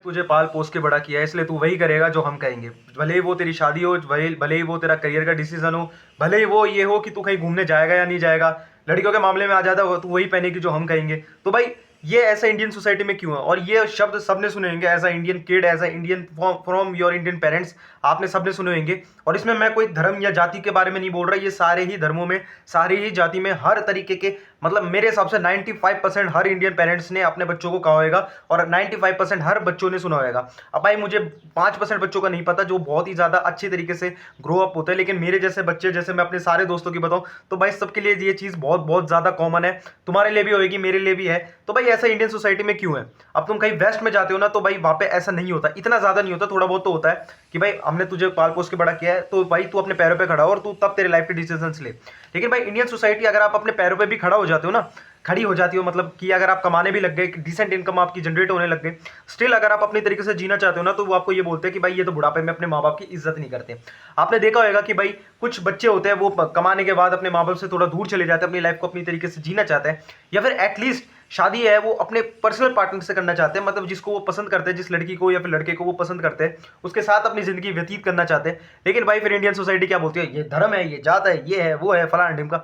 तुझे पाल पोस के बड़ा किया है, इसलिए तू वही करेगा जो हम कहेंगे। भले ही वो तेरी शादी हो, भले ही वो तेरा करियर का डिसीजन हो, भले ही वो ये हो कि तू कहीं घूमने जाएगा या नहीं जाएगा, लड़कियों के मामले में आ जाता है तू वही पहनेगी जो हम कहेंगे। तो भाई ये ऐसा इंडियन सोसाइटी में क्यों है? और ये शब्द सबने सुने होंगे, as a Indian kid, as a Indian from your Indian parents, आपने सबने सुने होंगे। और इसमें मैं कोई धर्म या जाति के बारे में नहीं बोल रहा, ये सारे ही धर्मों में, सारी ही जाति में, हर तरीके के, मतलब मेरे हिसाब से 95% हर इंडियन पेरेंट्स ने अपने बच्चों को कहा होगा और 95% हर बच्चों ने सुना होगा। अब भाई मुझे 5% बच्चों का नहीं पता जो बहुत ही ज़्यादा अच्छी तरीके से ग्रो अप होते हैं, लेकिन मेरे जैसे बच्चे, जैसे मैं अपने सारे दोस्तों की बताऊं, तो भाई सबके लिए ये चीज़ बहुत बहुत ज़्यादा कॉमन है। तुम्हारे लिए भी होगी, मेरे लिए भी है। तो भाई ऐसा इंडियन सोसाइटी में क्यों है? अब तुम कहीं वेस्ट में जाते हो ना, तो भाई वहाँ पे ऐसा नहीं होता, इतना ज़्यादा नहीं होता, थोड़ा बहुत तो होता है कि भाई हमने तुझे पाल पोस के बड़ा किया है, तो भाई तू अपने पैरों पे खड़ा हो और तू तब तेरे लाइफ के डिसीजंस ले। लेकिन भाई इंडियन सोसाइटी, अगर आप अपने पैरों पे भी खड़ा हो जाते हो ना, खड़ी हो जाती हो, मतलब कि अगर आप कमाने भी लग गए, डिसेंट इनकम आपकी जनरेट होने लग गई, स्टिल अगर आप अपनी तरीके से जीना चाहते हो ना, तो वो आपको ये बोलते हैं कि भाई ये तो बुढ़ापे में अपने माँ बाप की इज्जत नहीं करते। आपने देखा होगा कि भाई कुछ बच्चे होते हैं वो कमाने के बाद अपने माँ बाप से थोड़ा दूर चले जाते हैं, अपनी लाइफ को अपनी तरीके से जीना चाहते हैं, या फिर एटलीस्ट शादी है वो अपने पर्सनल पार्टनर से करना चाहते हैं, मतलब जिसको वो पसंद करते हैं, जिस लड़की को या फिर लड़के को वो पसंद करते हैं, उसके साथ अपनी जिंदगी व्यतीत करना चाहते हैं। लेकिन भाई फिर इंडियन सोसाइटी क्या बोलती है? ये धर्म है, ये जात है, ये है, वो है, फलाना ढिमका।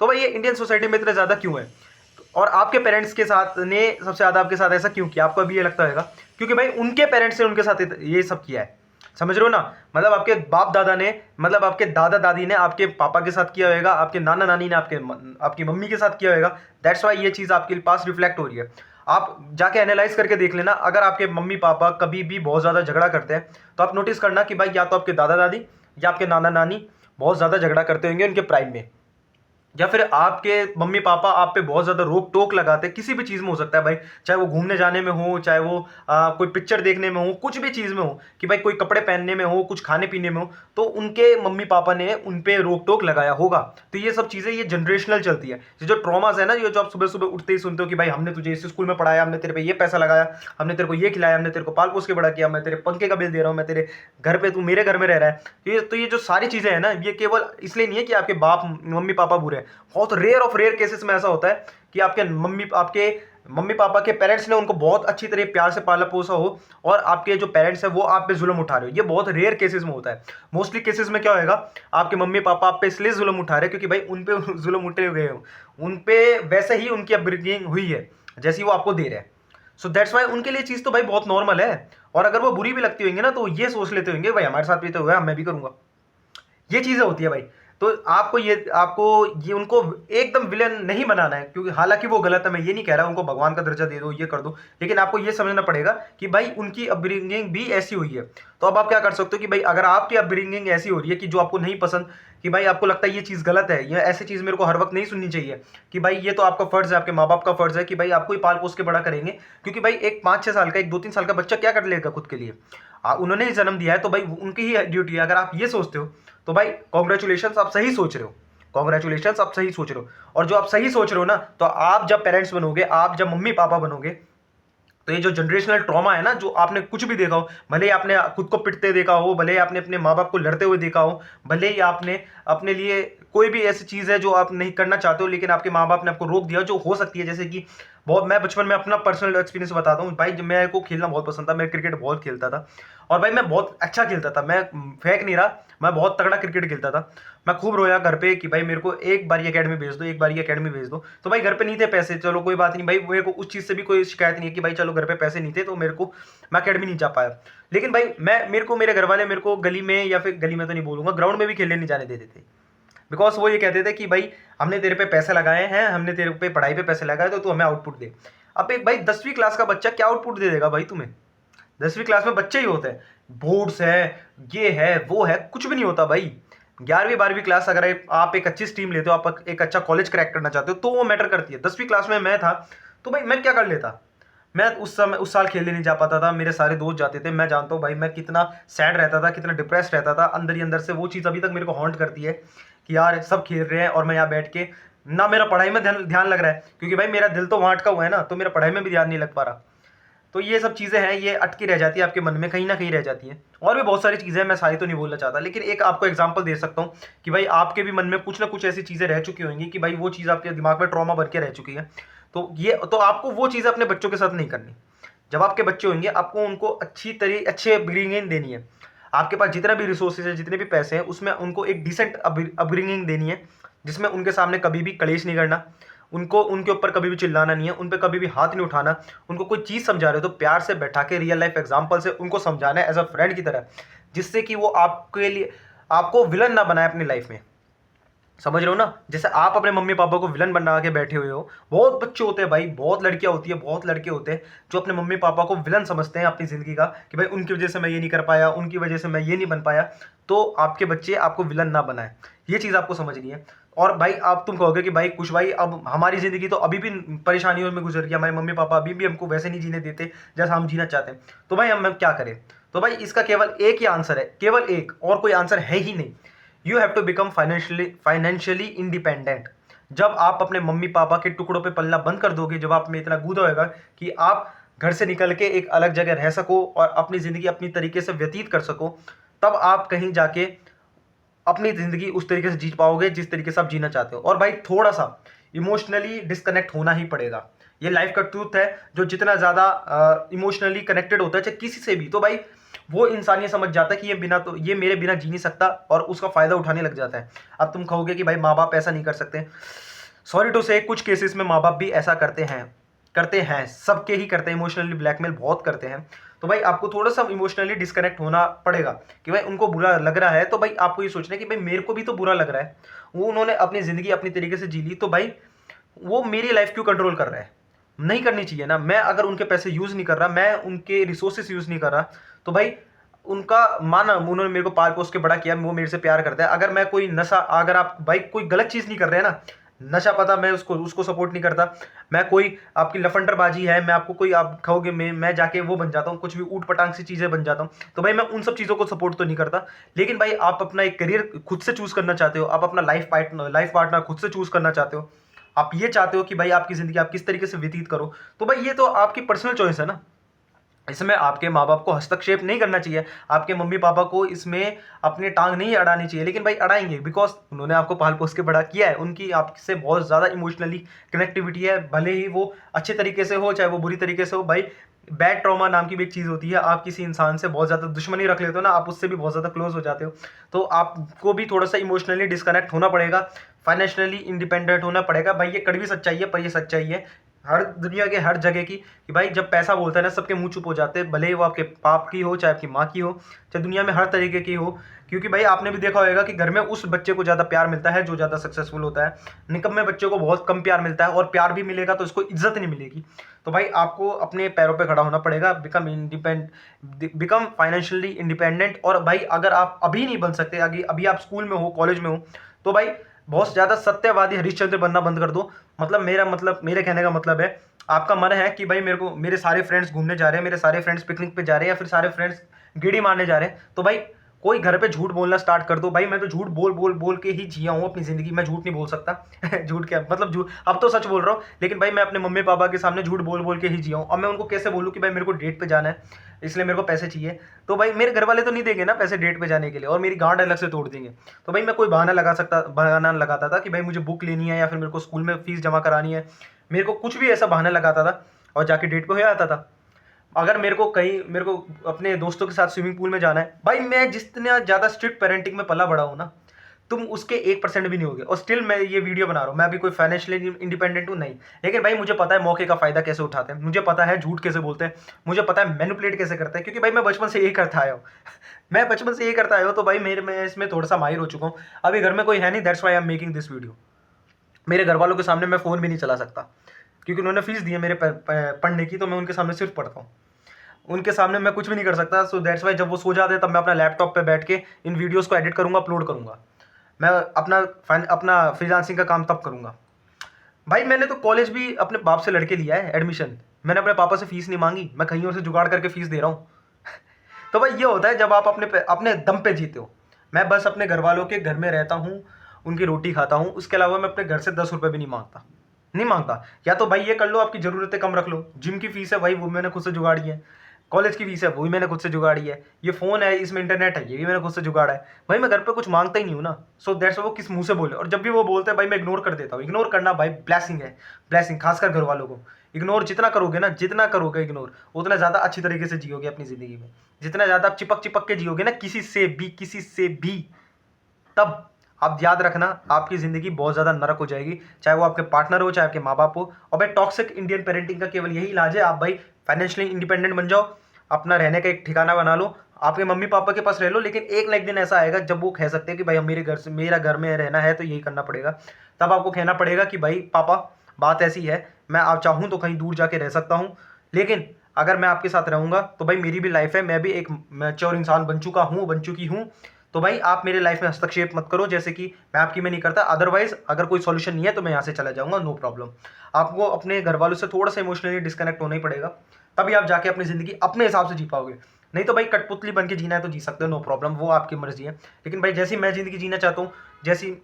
तो भाई ये इंडियन सोसाइटी में इतना ज्यादा क्यों है? और आपके पेरेंट्स के साथ ने सबसे ज्यादा आपके साथ ऐसा क्यों किया? आपको अभी ये लगता होगा क्योंकि भाई उनके पेरेंट्स ने उनके साथ ये सब किया है। समझ रहे हो ना? मतलब आपके बाप दादा ने, मतलब आपके दादा दादी ने आपके पापा के साथ किया होगा, आपके नाना नानी ने आपकी मम्मी के साथ किया होगा। दैट्स वाई ये चीज़ आपके पास रिफ्लेक्ट हो रही है। आप जाके एनालाइज करके देख लेना, अगर आपके मम्मी पापा कभी भी बहुत ज़्यादा झगड़ा करते हैं, तो आप नोटिस करना कि भाई या तो आपके दादा दादी या आपके नाना नानी बहुत ज़्यादा झगड़ा करते होंगे उनके प्राइम में, या फिर आपके मम्मी पापा आप पे बहुत ज़्यादा रोक टोक लगाते हैं, किसी भी चीज़ में हो सकता है भाई, चाहे वो घूमने जाने में हो, चाहे वो कोई पिक्चर देखने में हो, कुछ भी चीज़ में हो, कि भाई कोई कपड़े पहनने में हो, कुछ खाने पीने में हो, तो उनके मम्मी पापा ने उन पे रोक टोक लगाया होगा। तो ये सब चीज़ें ये जनरेशनल चलती है। ये जो ट्रॉमास है ना, ये जो आप सुबह सुबह उठते ही सुनते हो कि भाई हमने तुझे इस स्कूल में पढ़ाया, हमने तेरे पे ये पैसा लगाया, हमने तेरे को ये खिलाया, हमने तेरे को पाल पोस के बड़ा किया, मैं तेरे पंखे का बिल दे रहा हूँ, मैं तेरे घर पे, तू मेरे घर में रह रहा है। तो ये जो सारी चीज़ें हैं ना, ये केवल इसलिए नहीं है कि आपके बाप मम्मी पापा बुरे हैं। बहुत रेयर ऑफ रेयर केसेस में ऐसा होता है कि आपके मम्मी पापा के पेरेंट्स ने उनको बहुत अच्छी तरह प्यार से पाला पोसा हो, और आपके जो पेरेंट्स हैं वो आप पे जुल्म उठा रहे हो। ये बहुत रेयर केसेस में होता है। मोस्टली केसेस में क्या होएगा, आपके मम्मी पापा आप पे इसलिए जुल्म उठा रहे हैं क्योंकि भाई उन पे जुल्म उठे हुए हो, उन पे वैसे ही उनकी अपब्रिंगिंग हुई है जैसी वो आपको दे रहे हैं। सो दैट्स वाई उनके लिए चीज़ तो भाई बहुत नॉर्मल है। और अगर वो बुरी भी लगती होंगी ना, तो ये सोच लेते होंगे भाई हमारे साथ भी तो हुआ है, मैं भी करूंगा। ये चीज़ें होती है भाई। तो आपको ये उनको एकदम विलन नहीं बनाना है, क्योंकि हालांकि वो गलत है, मैं ये नहीं कह रहा उनको भगवान का दर्जा दे दो, ये कर दो, लेकिन आपको ये समझना पड़ेगा कि भाई उनकी अपब्रिंगिंग भी ऐसी हुई है। तो अब आप क्या कर सकते हो कि भाई अगर आपकी अपब्रिंगिंग ऐसी हो रही है कि जो आपको नहीं पसंद, कि भाई आपको लगता है ये चीज़ गलत है, ये ऐसी चीज़ मेरे को हर वक्त नहीं सुननी चाहिए, कि भाई ये तो आपका फर्ज है, आपके माँ बाप का फर्ज है कि भाई आपको ही पाल पोस के बड़ा करेंगे, क्योंकि भाई एक 5-6 साल का, एक 2-3 साल का बच्चा क्या कर लेगा खुद के लिए? उन्होंने ही जन्म दिया है, तो भाई उनकी ही ड्यूटी है। अगर आप ये सोचते हो तो भाई कॉन्ग्रेचुलेशन, आप सही सोच रहे हो, कॉन्ग्रेचुलेशन, आप सही सोच रहे हो। और जो आप सही सोच रहे हो ना, तो आप जब पेरेंट्स बनोगे, आप जब मम्मी पापा बनोगे, तो ये जो जनरेशनल ट्रॉमा है ना, जो आपने कुछ भी देखा हो, भले ही आपने खुद को पिटते देखा हो, भले ही आपने अपने माँ बाप को लड़ते हुए देखा हो, भले ही आपने अपने लिए कोई भी ऐसी चीज़ है जो आप नहीं करना चाहते हो, लेकिन आपके माँ बाप ने आपको रोक दिया, जो हो सकती है, जैसे कि बहुत, मैं बचपन में अपना पर्सनल एक्सपीरियंस बताता हूँ भाई, जब मेरे को खेलना बहुत पसंद था, मैं क्रिकेट बहुत खेलता था, और भाई मैं बहुत अच्छा खेलता था, मैं फेंक नहीं रहा, मैं बहुत तगड़ा क्रिकेट खेलता था। मैं खूब रोया घर पे कि भाई मेरे को एक बार अकेडमी भेज दो, एक बार अकेडमी भेज दो। तो भाई घर पे नहीं थे पैसे, चलो कोई बात नहीं भाई, मेरे को उस चीज़ से भी कोई शिकायत नहीं है कि भाई चलो घर पे पैसे नहीं थे तो मेरे को, मैं अकेडमी नहीं जा पाया। लेकिन भाई मेरे को मेरे घर वाले मेरे को गली में, या फिर गली में तो नहीं बोलूँगा, ग्राउंड में भी खेलने नहीं जाने देते थे। बिकॉज वो ये कहते थे कि भाई हमने तेरे पे पैसे लगाए हैं, हमने तेरे पे पढ़ाई पे पैसे लगाए, तो तू हमें आउटपुट दे। अब एक भाई 10वीं क्लास का बच्चा क्या आउटपुट दे देगा भाई तुम्हें? 10वीं क्लास में बच्चे ही होते हैं, बोर्ड्स है, ये है, वो है, कुछ भी नहीं होता भाई। 11वीं 12वीं क्लास अगर आप एक अच्छी स्ट्रीम लेते हो, आप एक अच्छा कॉलेज क्रैक करना चाहते हो, तो वो मैटर करती है। 10वीं क्लास में मैं था, तो भाई मैं क्या कर लेता? मैं उस साल खेलने नहीं जा पाता था, मेरे सारे दोस्त जाते थे। मैं जानता हूँ भाई मैं कितना सैड रहता था, कितना डिप्रेस्ड रहता था अंदर ही अंदर से। वो चीज़ अभी तक मेरे को हॉन्ट करती है कि यार सब खेल रहे हैं और मैं यहाँ बैठ के, ना मेरा पढ़ाई में ध्यान लग रहा है, क्योंकि भाई मेरा दिल तो वहाँ अटका हुआ है ना, तो मेरा पढ़ाई में भी ध्यान नहीं लग पा रहा। तो ये सब चीज़ें हैं, ये अटकी रह जाती है आपके मन में, कहीं ना कहीं रह जाती हैं। और भी बहुत सारी चीज़ें हैं, मैं सारी तो नहीं बोलना चाहता, लेकिन एक आपको एग्जांपल दे सकता हूँ कि भाई आपके भी मन में कुछ ना कुछ ऐसी चीज़ें रह चुकी होंगी कि भाई वो चीज़ आपके दिमाग में ट्रॉमा बन के रह चुकी है। तो आपको वो चीज़ अपने बच्चों के साथ नहीं करनी। जब आपके बच्चे होंगे आपको उनको अच्छे अपब्रिंगिंग देनी है। आपके पास जितना भी रिसोर्सेज है, जितने भी पैसे हैं, उसमें उनको एक डिसेंट अपब्रिंगिंग देनी है, जिसमें उनके सामने कभी भी कलेश नहीं करना, उनको उनके ऊपर कभी भी चिल्लाना नहीं है, उन पर कभी भी हाथ नहीं उठाना। उनको कोई चीज़ समझा रहे हो तो प्यार से बैठा के रियल लाइफ एग्जाम्पल से उनको समझाना है एज अ फ्रेंड की तरह, जिससे कि वो आपके लिए आपको विलन ना बनाए अपनी लाइफ में। समझ रहे हो ना? जैसे आप अपने मम्मी पापा को विलन बना के बैठे हुए हो। बहुत बच्चे होते हैं भाई, बहुत लड़कियां होती है, बहुत लड़के होते हैं जो अपने मम्मी पापा को विलन समझते हैं अपनी ज़िंदगी का, कि भाई उनकी वजह से मैं ये नहीं कर पाया, उनकी वजह से मैं ये नहीं बन पाया। तो आपके बच्चे आपको विलन ना बनाए, ये चीज़ आपको समझनी है। और भाई आप तुम कहोगे कि भाई कुछ भाई अब हमारी ज़िंदगी तो अभी भी परेशानियों में गुजर रही है, हमारे मम्मी पापा अभी भी हमको वैसे नहीं जीने देते जैसा हम जीना चाहते हैं, तो भाई हम क्या करें? तो भाई इसका केवल एक ही आंसर है, केवल एक, और कोई आंसर है ही नहीं। You have to become financially independent. जब आप अपने मम्मी पापा के टुकड़ों पे पलना बंद कर दोगे, जब आप में इतना गूदा होगा कि आप घर से निकल के एक अलग जगह रह सको और अपनी ज़िंदगी अपनी तरीके से व्यतीत कर सको, तब आप कहीं जाके अपनी ज़िंदगी उस तरीके से जी पाओगे जिस तरीके से आप जीना चाहते हो। और भाई थोड़ा सा इमोशनली डिस्कनेक्ट होना ही पड़ेगा, ये लाइफ का ट्रूथ है। जो जितना ज़्यादा इमोशनली कनेक्टेड होता है चाहे किसी से भी, तो भाई वो इंसान ये समझ जाता है कि ये मेरे बिना जी नहीं सकता, और उसका फ़ायदा उठाने लग जाता है। अब तुम कहोगे कि भाई माँ बाप ऐसा नहीं कर सकते। सॉरी टू से, कुछ केसेस में माँ बाप भी ऐसा करते हैं, सबके ही करते हैं, इमोशनली ब्लैकमेल बहुत करते हैं। तो भाई आपको थोड़ा सा इमोशनली डिस्कनेक्ट होना पड़ेगा कि भाई उनको बुरा लग रहा है, तो भाई आपको ये सोचना है कि भाई मेरे को भी तो बुरा लग रहा है, वो उन्होंने अपनी ज़िंदगी अपनी तरीके से जी ली, तो भाई वो मेरी लाइफ क्यों कंट्रोल कर रहा है? नहीं करनी चाहिए ना। मैं अगर उनके पैसे यूज़ नहीं कर रहा, मैं उनके रिसोर्सेस यूज़ नहीं कर रहा, तो भाई उनका माना, उन्होंने मेरे को पाल पोस के बड़ा किया, वो मेरे से प्यार करता है। अगर मैं कोई नशा, अगर आप भाई कोई गलत चीज़ नहीं कर रहे हैं ना, नशा पता, मैं उसको सपोर्ट नहीं करता। मैं कोई आपकी लफंडरबाजी है, मैं आपको कोई, आप कहोगे मैं जाके वो बन जाता हूँ, कुछ भी ऊट पटांग सी चीज़ें बन जाता हूँ, तो भाई मैं उन सब चीज़ों को सपोर्ट तो नहीं करता। लेकिन भाई आप अपना एक करियर खुद से चूज़ करना चाहते हो, आप अपना लाइफ पार्टनर खुद से चूज़ करना चाहते हो, आप ये चाहते हो कि भाई आपकी ज़िंदगी आप किस तरीके से व्यतीत करो, तो भाई ये तो आपकी पर्सनल चॉइस है ना। इसमें आपके माँ बाप को हस्तक्षेप नहीं करना चाहिए, आपके मम्मी पापा को इसमें अपनी टांग नहीं अड़ानी चाहिए। लेकिन भाई अड़ाएंगे, बिकॉज उन्होंने आपको पाल पोस के बड़ा किया है, उनकी आपसे बहुत ज़्यादा इमोशनली कनेक्टिविटी है, भले ही वो अच्छे तरीके से हो चाहे वो बुरी तरीके से हो। भाई बैड ट्रॉमा नाम की भी एक चीज़ होती है, आप किसी इंसान से बहुत ज़्यादा दुश्मनी रख लेते हो ना, आप उससे भी बहुत ज़्यादा क्लोज हो जाते हो, तो आपको भी थोड़ा सा इमोशनली डिस्कनेक्ट होना पड़ेगा, फाइनेंशियली इंडिपेंडेंट होना पड़ेगा। भाई ये कड़वी सच्चाई है, पर ये सच्चाई है हर दुनिया के हर जगह की, कि भाई जब पैसा बोलता है ना, सबके मुंह चुप हो जाते हैं, भले ही वो आपके बाप की हो चाहे आपकी माँ की हो, चाहे दुनिया में हर तरीके की हो। क्योंकि भाई आपने भी देखा होगा कि घर में उस बच्चे को ज़्यादा प्यार मिलता है जो ज़्यादा सक्सेसफुल होता है, निकम्मे बच्चे को बहुत कम प्यार मिलता है, और प्यार भी मिलेगा तो उसको इज्जत नहीं मिलेगी। तो भाई आपको अपने पैरों पर खड़ा होना पड़ेगा, बिकम फाइनेंशियली इंडिपेंडेंट। और भाई अगर आप अभी नहीं बन सकते, अभी आप स्कूल में हो, कॉलेज में हो, तो भाई बहुत ज़्यादा सत्यवादी हरिश्चंद्र बनना बंद कर दो। मेरे कहने का मतलब है, आपका मन है कि भाई मेरे सारे फ्रेंड्स घूमने जा रहे हैं, मेरे सारे फ्रेंड्स पिकनिक पे जा रहे हैं, या फिर सारे फ्रेंड्स गेड़ी मारने जा रहे हैं, तो भाई कोई घर पे झूठ बोलना स्टार्ट कर दो। भाई मैं तो झूठ बोल के ही जिया हूँ अपनी ज़िंदगी, मैं झूठ नहीं बोल सकता। झूठ क्या मतलब, झूठ अब तो सच बोल रहा हूँ, लेकिन भाई मैं अपने मम्मी पापा के सामने झूठ बोल के ही जिया हूँ। अब मैं उनको कैसे बोलूँ कि भाई मेरे को डेट पे जाना है, इसलिए मेरे को पैसे चाहिए, तो भाई मेरे घर वाले तो नहीं देंगे ना पैसे डेट पे जाने के लिए, और मेरी गांड अलग से तोड़ देंगे। तो भाई मैं कोई बहाना लगाता था कि भाई मुझे बुक लेनी है, या फिर मेरे को स्कूल में फीस जमा करानी है, मेरे को कुछ भी ऐसा बहाना लगाता था और जाके डेट पे हो आता था। अगर मेरे को अपने दोस्तों के साथ स्विमिंग पूल में जाना है, भाई मैं जितना ज़्यादा स्ट्रिक्ट पेरेंटिंग में पला बड़ा हूँ ना, तुम उसके 1% भी नहीं होगे। और स्टिल मैं ये वीडियो बना रहा हूँ, मैं अभी कोई फाइनेंशियली इंडिपेंडेंट हूँ नहीं, लेकिन भाई मुझे पता है मौके का फ़ायदा कैसे उठाते हैं, मुझे पता है झूठ कैसे बोलते हैं, मुझे पता है मैनिपुलेट कैसे करते हैं, क्योंकि भाई मैं बचपन से यही करता आया हूँ। मैं बचपन से यही करता आया हूँ, तो भाई मैं इसमें थोड़ा सा माहिर हो चुका हूँ। अभी घर में कोई है नहीं, that's why I am making this video. मेरे घर वालों के सामने मैं फ़ोन भी नहीं चला सकता, क्योंकि उन्होंने फीस दी है मेरे पढ़ने की, तो मैं उनके सामने सिर्फ पढ़ता हूँ, उनके सामने मैं कुछ भी नहीं कर सकता। सो दैट्स वाई जब वो सो जाते हैं तब मैं अपना लैपटॉप पे बैठ के इन वीडियोस को एडिट करूँगा, अपलोड करूँगा। मैं अपना फ्रीलांसिंग का काम तब करूँगा। भाई मैंने तो कॉलेज भी अपने बाप से लड़के लिया है एडमिशन, मैंने अपने पापा से फीस नहीं मांगी, मैं कहीं और से जुगाड़ करके फीस दे रहा हूँ। तो भाई ये होता है जब आप अपने दम पे जीते हो। मैं बस अपने घर वालों के घर में रहता हूँ, उनकी रोटी खाता हूँ, उसके अलावा मैं अपने घर से 10 रुपये भी नहीं मांगता। या तो भाई ये कर लो, आपकी ज़रूरतें कम रख लो, जिम की फीस है भाई वो मैंने खुद से जुगाड़ी है, कॉलेज की फीस है वो भी मैंने खुद से जुगाड़ी है, ये फ़ोन है इसमें इंटरनेट है ये भी मैंने खुद से जुगाड़ा है। भाई मैं घर पे कुछ मांगता ही नहीं हूँ ना, सो दैट्स वो किस मुंह से बोले, और जब भी वो बोलते हैं भाई मैं इग्नोर कर देता हूँ। इग्नोर करना भाई ब्लेसिंग है, ब्लेसिंग, खासकर घर वालों को इग्नोर जितना करोगे ना, जितना करोगे इग्नोर, उतना ज़्यादा अच्छी तरीके से जियोगे अपनी ज़िंदगी में। जितना ज़्यादा आप चिपक चिपक के जियोगे ना किसी से भी, तब आप याद रखना आपकी ज़िंदगी बहुत ज़्यादा नरक हो जाएगी, चाहे वो आपके पार्टनर हो, चाहे आपके माँ बाप हो। और भाई टॉक्सिक इंडियन पेरेंटिंग का केवल यही इलाज है, आप भाई फाइनेंशियली इंडिपेंडेंट बन जाओ, अपना रहने का एक ठिकाना बना लो, आपके मम्मी पापा के पास रह लो, लेकिन एक ना एक दिन ऐसा आएगा जब वो कह सकते हैं कि भाई हम मेरे घर से, मेरा घर में रहना है तो यही करना पड़ेगा। तब आपको कहना पड़ेगा कि भाई पापा बात ऐसी है, मैं आप चाहूँ तो कहीं दूर जाके रह सकता हूँ, लेकिन अगर मैं आपके साथ रहूँगा तो भाई मेरी भी लाइफ है, मैं भी एक मैच्योर इंसान बन चुका हूँ, बन चुकी हूँ, तो भाई आप मेरे लाइफ में हस्तक्षेप मत करो, जैसे कि मैं आपकी में नहीं करता। अदरवाइज अगर कोई सॉल्यूशन नहीं है तो मैं यहाँ से चला जाऊँगा, नो प्रॉब्लम। आपको अपने घर वालों से थोड़ा सा इमोशनली डिस्कनेक्ट होना ही पड़ेगा, तभी आप जाके अपनी ज़िंदगी अपने हिसाब से जी पाओगे। नहीं तो भाई कठपुतली बन के जीना है तो जी सकते हो, नो प्रॉब्लम, वो आपकी मर्जी है। लेकिन भाई जैसी मैं ज़िंदगी जीना चाहता हूँ, जैसी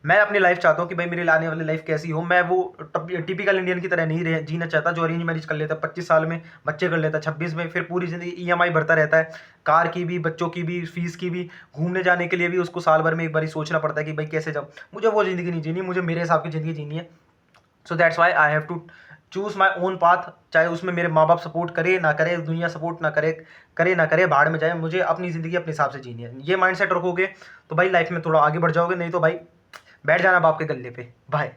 मैं अपनी लाइफ चाहता हूँ कि भाई मेरी आने वाली लाइफ कैसी हो, मैं वो टिपिकल इंडियन की तरह नहीं जीना चाहता जो अरेंज मैरिज कर लेता 25 साल में, बच्चे कर लेता 26 में, फिर पूरी ज़िंदगी ईएमआई भरता रहता है, कार की भी, बच्चों की भी, फीस की भी, घूमने जाने के लिए भी उसको साल भर में एक बार ही सोचना पड़ता है कि भाई कैसे जाऊँ। मुझे वो ज़िंदगी नहीं जीनी, मुझे मेरे हिसाब की ज़िंदगी जीनी है। So that's why I have to choose my own path, चाहे उसमें मेरे माँ बाप सपोर्ट करे ना करे, दुनिया सपोर्ट ना करे, करे ना करे, भाड़ में जाए, मुझे अपनी ज़िंदगी अपने हिसाब से जीनी है। ये माइंडसेट रखोगे तो भाई लाइफ में थोड़ा आगे बढ़ जाओगे, नहीं तो भाई बैठ जाना बाप के गले पे। बाय।